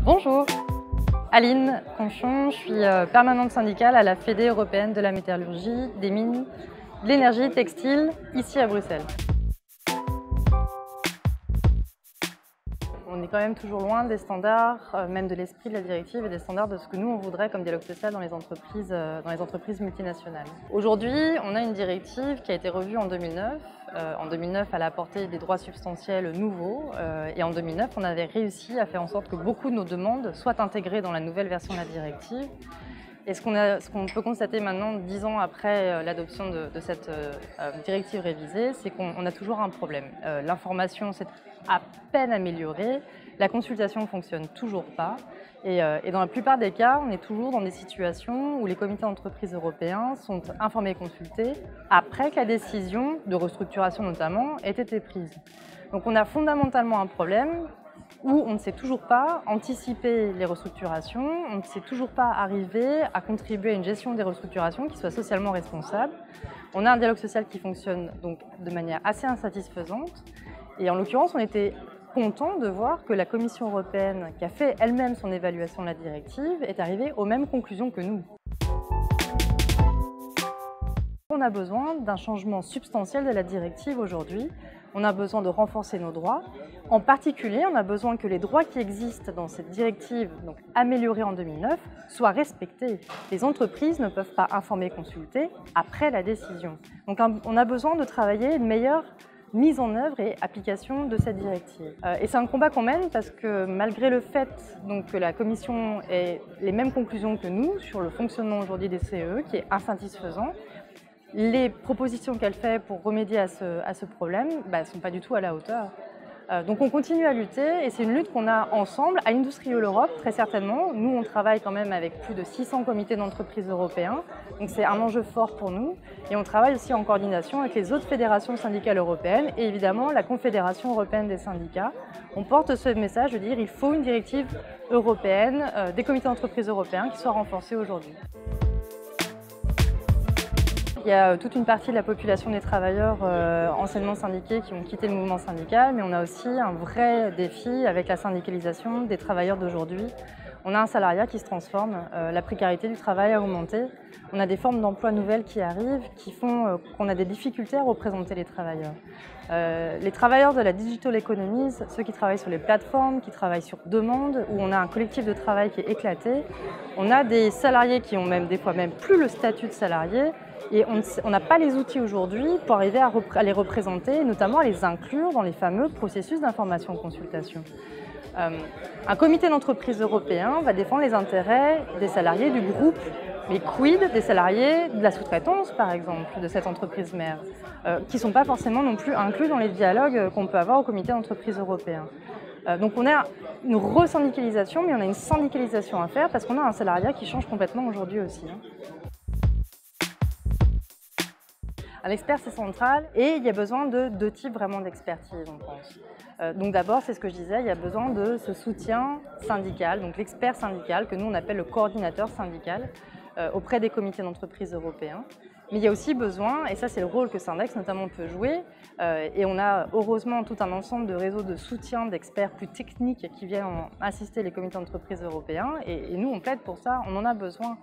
Bonjour, Aline Conchon, je suis permanente syndicale à la Fédé européenne de la métallurgie, des mines, de l'énergie textile, ici à Bruxelles. On est quand même toujours loin des standards, même de l'esprit de la directive et des standards de ce que nous on voudrait comme dialogue social dans les entreprises multinationales. Aujourd'hui, on a une directive qui a été revue en 2009. En 2009, elle a apporté des droits substantiels nouveaux et en 2009, on avait réussi à faire en sorte que beaucoup de nos demandes soient intégrées dans la nouvelle version de la directive. Et ce qu'on peut constater maintenant, 10 ans après l'adoption de cette directive révisée, c'est qu'on a toujours un problème. L'information s'est à peine améliorée, la consultation ne fonctionne toujours pas, et dans la plupart des cas, on est toujours dans des situations où les comités d'entreprise européens sont informés et consultés après que la décision de restructuration notamment ait été prise. Donc on a fondamentalement un problème où on ne sait toujours pas anticiper les restructurations, on ne sait toujours pas arriver à contribuer à une gestion des restructurations qui soit socialement responsable. On a un dialogue social qui fonctionne donc de manière assez insatisfaisante et en l'occurrence on était content de voir que la Commission européenne, qui a fait elle-même son évaluation de la directive, est arrivée aux mêmes conclusions que nous. On a besoin d'un changement substantiel de la directive aujourd'hui. On a besoin de renforcer nos droits. En particulier, on a besoin que les droits qui existent dans cette directive, donc améliorée en 2009, soient respectés. Les entreprises ne peuvent pas informer et consulter après la décision. Donc on a besoin de travailler une meilleure mise en œuvre et application de cette directive. Et c'est un combat qu'on mène parce que malgré le fait donc, que la Commission ait les mêmes conclusions que nous sur le fonctionnement aujourd'hui des CEE, qui est insatisfaisant, les propositions qu'elle fait pour remédier à ce problème ne sont pas du tout à la hauteur. Donc on continue à lutter et c'est une lutte qu'on a ensemble à Industrial Europe, très certainement. Nous, on travaille quand même avec plus de 600 comités d'entreprise européens, donc c'est un enjeu fort pour nous. Et on travaille aussi en coordination avec les autres fédérations syndicales européennes et évidemment la Confédération européenne des syndicats. On porte ce message de dire qu'il faut une directive européenne des comités d'entreprise européens qui soit renforcée aujourd'hui. Il y a toute une partie de la population des travailleurs anciennement syndiqués qui ont quitté le mouvement syndical, mais on a aussi un vrai défi avec la syndicalisation des travailleurs d'aujourd'hui. On a un salariat qui se transforme, la précarité du travail a augmenté, on a des formes d'emploi nouvelles qui arrivent, qui font qu'on a des difficultés à représenter les travailleurs. Les travailleurs de la digital economy, ceux qui travaillent sur les plateformes, qui travaillent sur demande, où on a un collectif de travail qui est éclaté, on a des salariés qui ont même des fois même plus le statut de salarié, et on n'a pas les outils aujourd'hui pour arriver à les représenter, notamment à les inclure dans les fameux processus d'information-consultation. Un comité d'entreprise européen va défendre les intérêts des salariés du groupe, mais quid des salariés de la sous-traitance, par exemple, de cette entreprise mère, qui ne sont pas forcément non plus inclus dans les dialogues qu'on peut avoir au comité d'entreprise européen. Donc on a une resyndicalisation, mais on a une syndicalisation à faire parce qu'on a un salariat qui change complètement aujourd'hui aussi. Un expert, c'est central et il y a besoin de deux types vraiment d'expertise, on pense. Donc d'abord, c'est ce que je disais, il y a besoin de ce soutien syndical, donc l'expert syndical que nous on appelle le coordinateur syndical auprès des comités d'entreprise européens. Mais il y a aussi besoin, et ça c'est le rôle que Syndex notamment peut jouer, et on a heureusement tout un ensemble de réseaux de soutien d'experts plus techniques qui viennent assister les comités d'entreprise européens, et nous on plaide pour ça, on en a besoin.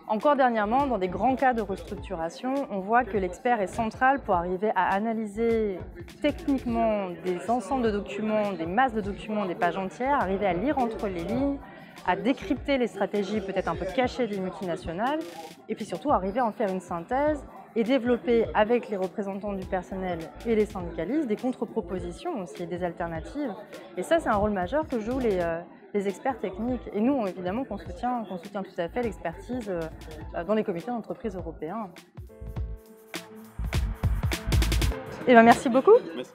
Encore dernièrement, dans des grands cas de restructuration, on voit que l'expert est central pour arriver à analyser techniquement des ensembles de documents, des masses de documents, des pages entières, arriver à lire entre les lignes, à décrypter les stratégies peut-être un peu cachées des multinationales, et puis surtout arriver à en faire une synthèse et développer avec les représentants du personnel et les syndicalistes des contre-propositions aussi, des alternatives. Et ça, c'est un rôle majeur que jouent les experts techniques. Et nous, évidemment, qu'on soutient tout à fait l'expertise dans les comités d'entreprise européens. Et bien, merci beaucoup. Merci.